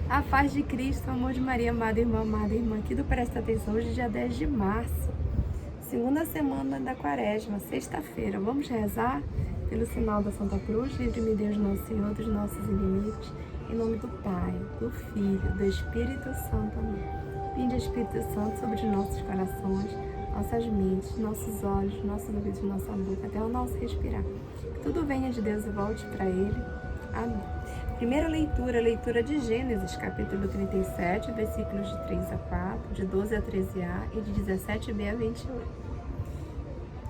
A paz de Cristo, o amor de Maria, amada irmã aqui do Presta Atenção, hoje é dia 10 de março, segunda semana da quaresma, sexta-feira. Vamos rezar pelo sinal da Santa Cruz, livre-me Deus nosso Senhor dos nossos inimigos, em nome do Pai, do Filho, do Espírito Santo. Amém. Vinde, Espírito Santo, sobre os nossos corações, nossas mentes, nossos olhos, nossos ouvidos, nossa boca, até o nosso respirar. Que tudo venha de Deus e volte para Ele. Amém. Primeira leitura de Gênesis, capítulo 37, versículos de 3 a 4, de 12 a 13a e de 17b a 28.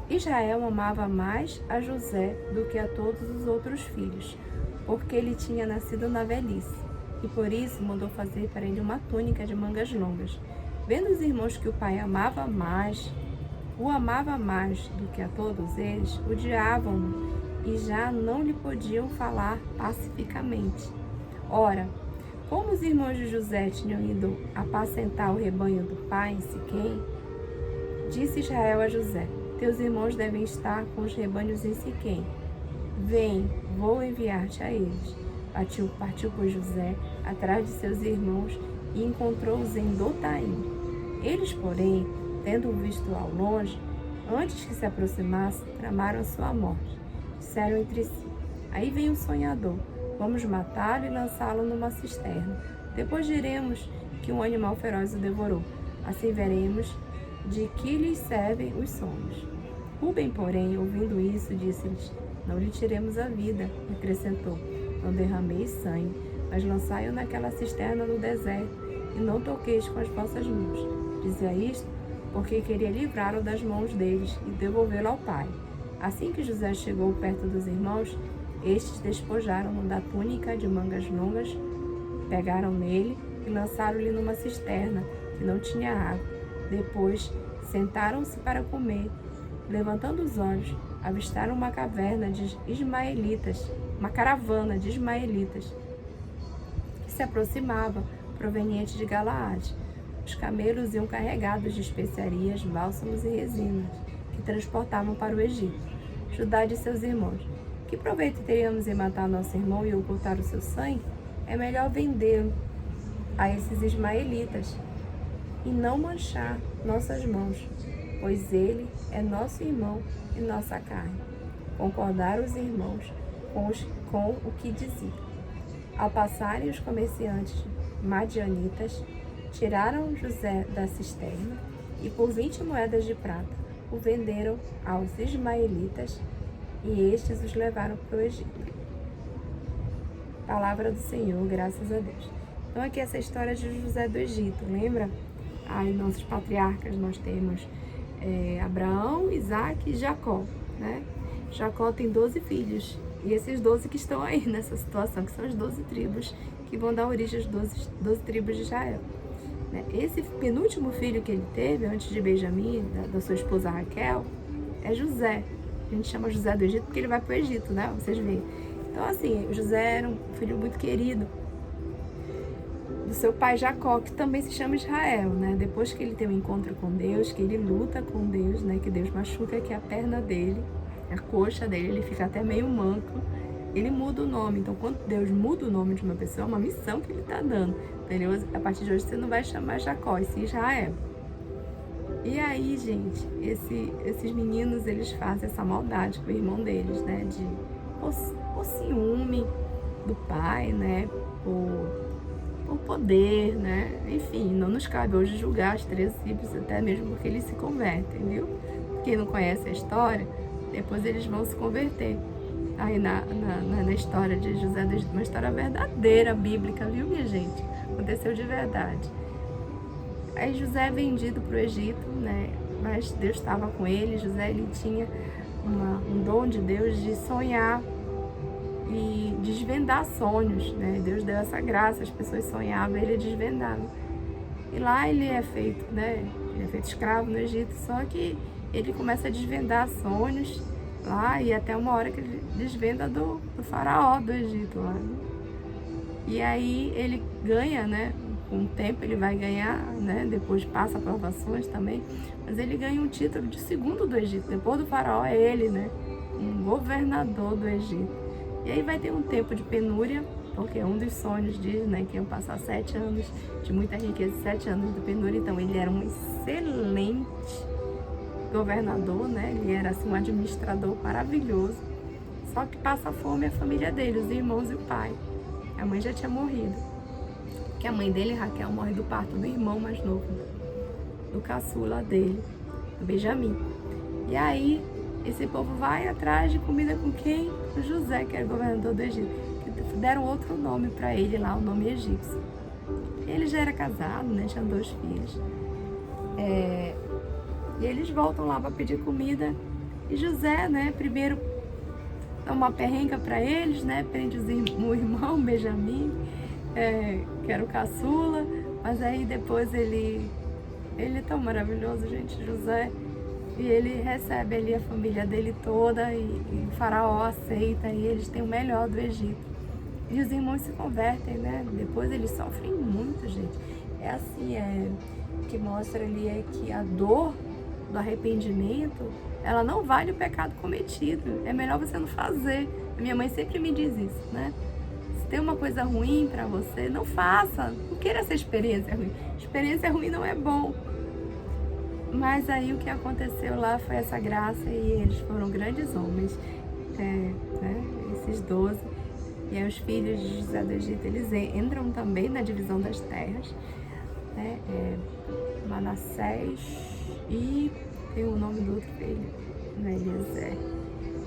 Israel amava mais a José do que a todos os outros filhos, porque ele tinha nascido na velhice, e por isso mandou fazer para ele uma túnica de mangas longas. Vendo os irmãos que o pai o amava mais do que a todos eles, odiavam-no e já não lhe podiam falar pacificamente. Ora, como os irmãos de José tinham ido apacentar o rebanho do pai em Siquém, disse Israel a José: teus irmãos devem estar com os rebanhos em Siquém. Vem, vou enviar-te a eles. Partiu por José atrás de seus irmãos e encontrou-os em Dotaim. Eles, porém, tendo-o visto ao longe, antes que se aproximasse, tramaram sua morte. Disseram entre si: aí vem o sonhador, vamos matá-lo e lançá-lo numa cisterna. Depois diremos que um animal feroz o devorou. Assim veremos de que lhes servem os sonhos. Rubem, porém, ouvindo isso, disse-lhes: não lhe tiremos a vida. E acrescentou: não derrameis sangue, mas lançai-o naquela cisterna no deserto, e não toqueis com as vossas mãos. Dizia isto porque queria livrá-lo das mãos deles e devolvê-lo ao pai. Assim que José chegou perto dos irmãos, estes despojaram-no da túnica de mangas longas, pegaram nele e lançaram-lhe numa cisterna que não tinha água. Depois sentaram-se para comer. Levantando os olhos, avistaram uma caravana de ismaelitas que se aproximava, proveniente de Galaade. Os camelos iam carregados de especiarias, bálsamos e resinas, que transportavam para o Egito. Judá disse seus irmãos: que proveito teríamos em matar nosso irmão e ocultar o seu sangue? É melhor vendê-lo a esses ismaelitas e não manchar nossas mãos, pois ele é nosso irmão e nossa carne. Concordaram os irmãos com o que dizia. Ao passarem os comerciantes madianitas, tiraram José da cisterna e por 20 moedas de prata o venderam aos ismaelitas e estes os levaram para o Egito. Palavra do Senhor, graças a Deus. Então aqui essa história de José do Egito, lembra? Aí nossos patriarcas nós temos Abraão, Isaac e Jacó, né? Jacó tem 12 filhos e esses 12 que estão aí nessa situação, que são as 12 tribos que vão dar origem às 12 tribos de Israel. Esse penúltimo filho que ele teve, antes de Benjamim, da sua esposa Raquel, é José. A gente chama José do Egito porque ele vai para o Egito, né? Vocês veem. Então, assim, José era um filho muito querido do seu pai Jacó, que também se chama Israel, né? Depois que ele tem um encontro com Deus, que ele luta com Deus, né? Que Deus machuca aqui a perna dele, a coxa dele, ele fica até meio manco. Ele muda o nome. Então, quando Deus muda o nome de uma pessoa, é uma missão que ele está dando. Entendeu? A partir de hoje, você não vai chamar Jacó, e sim Israel. E aí, gente, esses meninos, eles fazem essa maldade com o irmão deles, né? Por ciúme do pai, né? Por poder, né? Enfim, não nos cabe hoje julgar as 13 tribos, até mesmo porque eles se convertem, viu? Quem não conhece a história, depois eles vão se converter. Aí na história de José do Egito, uma história verdadeira, bíblica, viu, minha gente? Aconteceu de verdade. Aí José é vendido para o Egito, né? Mas Deus estava com ele. José, ele tinha um dom de Deus de sonhar e desvendar sonhos, né? Deus deu essa graça, as pessoas sonhavam, ele desvendava. E lá ele é feito, né? Ele é feito escravo no Egito, só que ele começa a desvendar sonhos lá e até uma hora que ele desvenda do faraó do Egito lá. E aí ele ganha, né? Com o tempo ele vai ganhar, né? Depois passa provações também, mas ele ganha um título de segundo do Egito. Depois do faraó é ele, né? Um governador do Egito. E aí vai ter um tempo de penúria, porque um dos sonhos diz, né, que iam passar 7 anos de muita riqueza, 7 anos de penúria. Então ele era um excelente governador, né? Ele era assim um administrador maravilhoso. Só que passa fome a família dele, os irmãos e o pai. A mãe já tinha morrido. Que a mãe dele, Raquel, morre do parto do irmão mais novo, do caçula dele, do Benjamim. E aí esse povo vai atrás de comida com quem? O José, que era governador do Egito. Que deram outro nome para ele lá, o nome egípcio. Ele já era casado, né? Tinha 2 filhos. E eles voltam lá para pedir comida. E José, né? Primeiro dá uma perrenga para eles, né? Prende o irmão Benjamim, que era o caçula. Mas aí depois ele é tão maravilhoso, gente, José. E ele recebe ali a família dele toda e o faraó aceita e eles têm o melhor do Egito. E os irmãos se convertem, né? Depois eles sofrem muito, gente. É assim, o que mostra ali é que a dor do arrependimento, ela não vale o pecado cometido. É melhor você não fazer. A minha mãe sempre me diz isso, né? Se tem uma coisa ruim pra você, não faça. Não queira essa experiência ruim. Experiência ruim não é bom. Mas aí o que aconteceu lá foi essa graça e eles foram grandes homens, né? Esses 12. E aí os filhos de José do Egito, eles entram também na divisão das terras, né? Manassés e tem o nome do outro filho, né? Eliezer.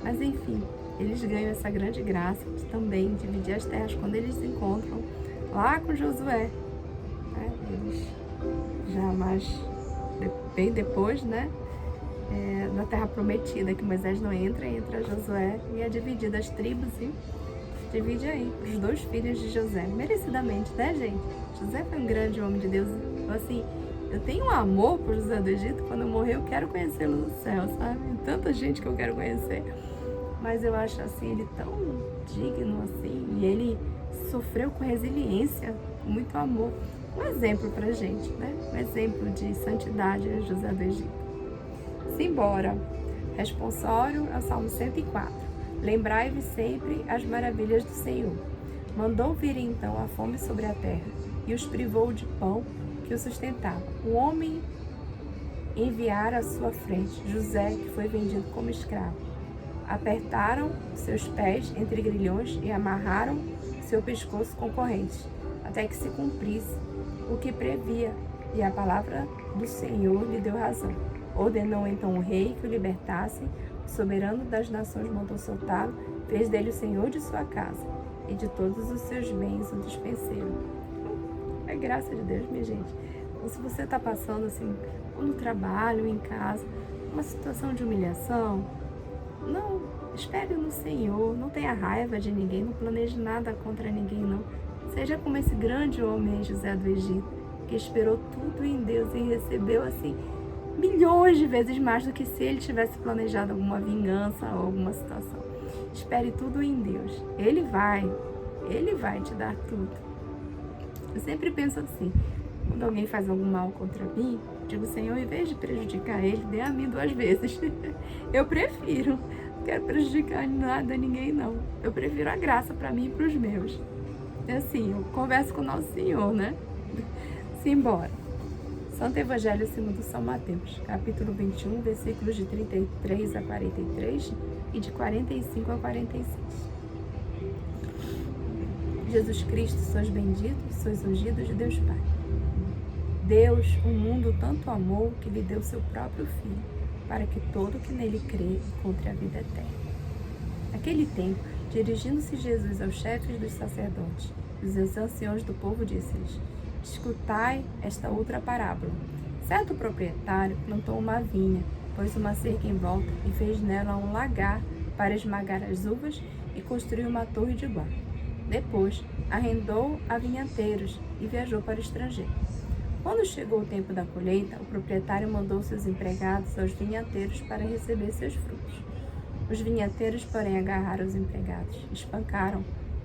Mas enfim, eles ganham essa grande graça de também dividir as terras quando eles se encontram lá com Josué, né? Eles já mais bem depois, né, da terra prometida, que Moisés não entra Josué e é dividida as tribos e divide aí os 2 filhos de José, merecidamente, né, gente? José foi um grande homem de Deus. Assim, eu tenho um amor por José do Egito. Quando eu morrer eu quero conhecê-lo no céu, sabe? Tanta gente que eu quero conhecer, mas eu acho assim ele tão digno assim, e ele sofreu com resiliência, com muito amor. Um exemplo pra gente, né? Um exemplo de santidade é José do Egito. Simbora. Responsório é o Salmo 104. Lembrai-vos sempre as maravilhas do Senhor. Mandou vir então a fome sobre a terra e os privou de pão que o sustentava. O homem enviara à sua frente José, que foi vendido como escravo. Apertaram seus pés entre grilhões e amarraram seu pescoço com correntes, até que se cumprisse o que previa, e a palavra do Senhor lhe deu razão. Ordenou então o rei que o libertasse, o soberano das nações mandou soltá-lo, fez dele o senhor de sua casa, e de todos os seus bens o despenseiro. É graça de Deus, minha gente. Então, se você está passando assim, ou no trabalho, em casa, uma situação de humilhação, não, espere no Senhor, não tenha raiva de ninguém, não planeje nada contra ninguém, não. Seja como esse grande homem José do Egito, que esperou tudo em Deus e recebeu assim milhões de vezes mais do que se ele tivesse planejado alguma vingança ou alguma situação. Espere tudo em Deus. Ele vai te dar tudo. Eu sempre penso assim, quando alguém faz algum mal contra mim, digo, Senhor, em vez de prejudicar ele, dê a mim 2 vezes. Eu prefiro. Não quero prejudicar nada a ninguém, não. Eu prefiro a graça para mim e para os meus. Assim, eu converso com o nosso Senhor, né? Simbora. Santo Evangelho segundo São Mateus, capítulo 21, versículos de 33 a 43 e de 45 a 46. Jesus Cristo, sois bendito, sois ungido de Deus Pai. Deus, o mundo tanto amou que lhe deu seu próprio Filho, para que todo que nele crê encontre a vida eterna. Naquele tempo, dirigindo-se Jesus aos chefes dos sacerdotes e aos anciãos do povo, disse-lhes: escutai esta outra parábola. Certo proprietário plantou uma vinha, pôs uma cerca em volta e fez nela um lagar para esmagar as uvas e construiu uma torre de guarda. Depois, arrendou a vinhateiros e viajou para o estrangeiro. Quando chegou o tempo da colheita, o proprietário mandou seus empregados aos vinhateiros para receber seus frutos. Os vinhateiros, porém, agarraram os empregados, espancaram,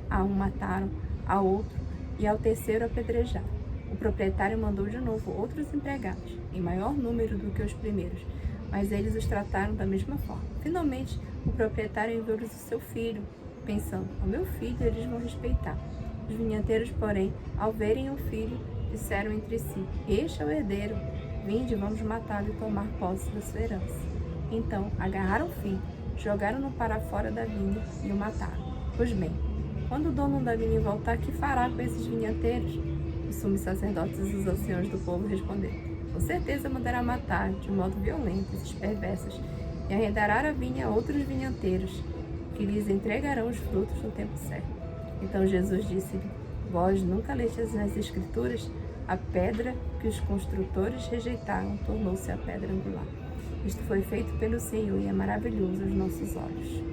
a um mataram, a outro e ao terceiro apedrejaram. O proprietário mandou de novo outros empregados, em maior número do que os primeiros, mas eles os trataram da mesma forma. Finalmente, o proprietário enviou-lhes o seu filho, pensando, ao meu filho eles vão respeitar. Os vinhateiros, porém, ao verem o filho, disseram entre si: Este é o herdeiro. Vinde, vamos matá-lo e tomar posse da sua herança. Então agarraram o filho, jogaram-no para fora da vinha e o mataram. Pois bem, quando o dono da vinha voltar, que fará com esses vinhateiros? Os sumos sacerdotes e os anciãos do povo responderam: Com certeza mandará matar, de modo violento, esses perversos, e arrendará a vinha a outros vinhateiros, que lhes entregarão os frutos no tempo certo. Então Jesus disse-lhe: Vós nunca lestes nas Escrituras? A pedra que os construtores rejeitaram tornou-se a pedra angular. Isto foi feito pelo Senhor e é maravilhoso aos nossos olhos.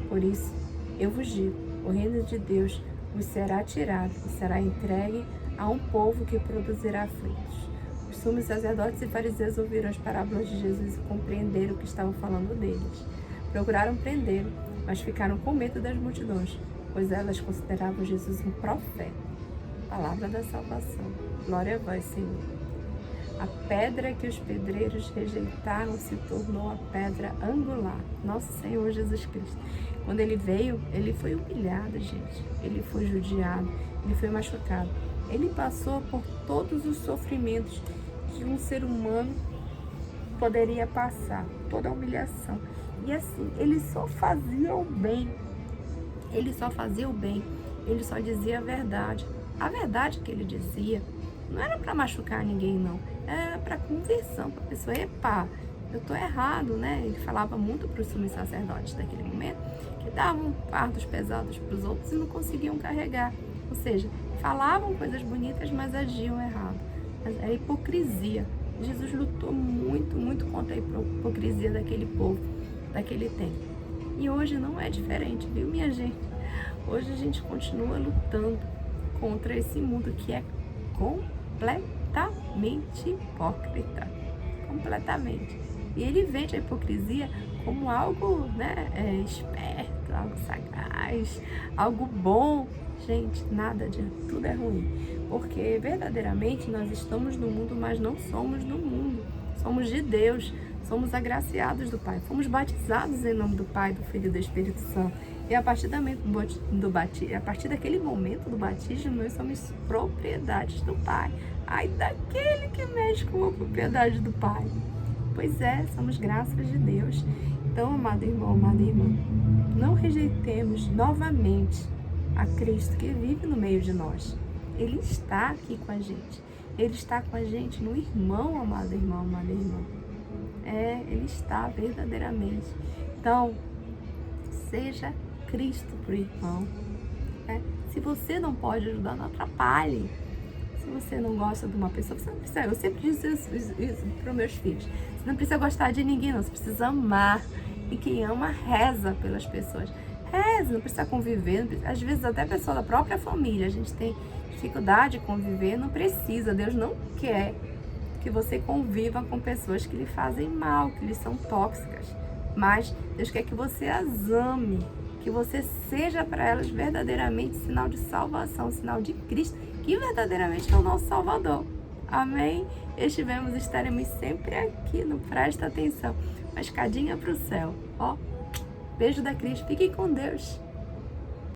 Por isso, eu vos digo, o reino de Deus vos será tirado e será entregue a um povo que produzirá frutos. Os sumos sacerdotes e fariseus ouviram as parábolas de Jesus e compreenderam o que estavam falando deles. Procuraram prendê-lo, mas ficaram com medo das multidões, pois elas consideravam Jesus um profeta. Palavra da salvação. Glória a vós, Senhor. A pedra que os pedreiros rejeitaram se tornou a pedra angular. Nosso Senhor Jesus Cristo. Quando ele veio, ele foi humilhado, gente. Ele foi judiado, ele foi machucado. Ele passou por todos os sofrimentos que um ser humano poderia passar, toda a humilhação. E assim, ele só fazia o bem. Ele só fazia o bem. Ele só dizia a verdade. A verdade que ele dizia não era para machucar ninguém, não. Era para conversão, para a pessoa, epá, eu estou errado, né? Ele falava muito para os sumos sacerdotes daquele momento, que davam fardos pesados para os outros e não conseguiam carregar. Ou seja, falavam coisas bonitas, mas agiam errado. Mas a hipocrisia. Jesus lutou muito, muito contra a hipocrisia daquele povo, daquele tempo. E hoje não é diferente, viu, minha gente? Hoje a gente continua lutando contra esse mundo que é completamente hipócrita. Completamente. E ele vende a hipocrisia como algo, né, esperto, algo sagaz, algo bom. Gente, nada disso, tudo é ruim. Porque verdadeiramente nós estamos no mundo, mas não somos do mundo. Somos de Deus, somos agraciados do Pai. Fomos batizados em nome do Pai, do Filho e do Espírito Santo. E a partir daquele momento do batismo, nós somos propriedades do Pai. Ai, daquele que mexe com a propriedade do Pai. Pois é, somos graças de Deus. Então, amado irmão, amada irmã, não rejeitemos novamente a Cristo que vive no meio de nós. Ele está aqui com a gente. Ele está com a gente no irmão, amado irmão, amada irmã. Ele está verdadeiramente. Então, seja Cristo para o irmão. Se você não pode ajudar, não atrapalhe. Se você não gosta de uma pessoa, você não precisa. Eu sempre digo isso para os meus filhos. Você não precisa gostar de ninguém, não. Você precisa amar. E quem ama, reza pelas pessoas. Reza, não precisa conviver. Às vezes, até a pessoa da própria família, a gente tem dificuldade de conviver, não precisa. Deus não quer que você conviva com pessoas que lhe fazem mal, que lhe são tóxicas. Mas Deus quer que você as ame, que você seja para elas verdadeiramente sinal de salvação, sinal de Cristo, que verdadeiramente é o nosso Salvador. Amém? Estaremos sempre aqui no Presta Atenção, uma escadinha para o céu. Ó, beijo da Cris, fiquem com Deus.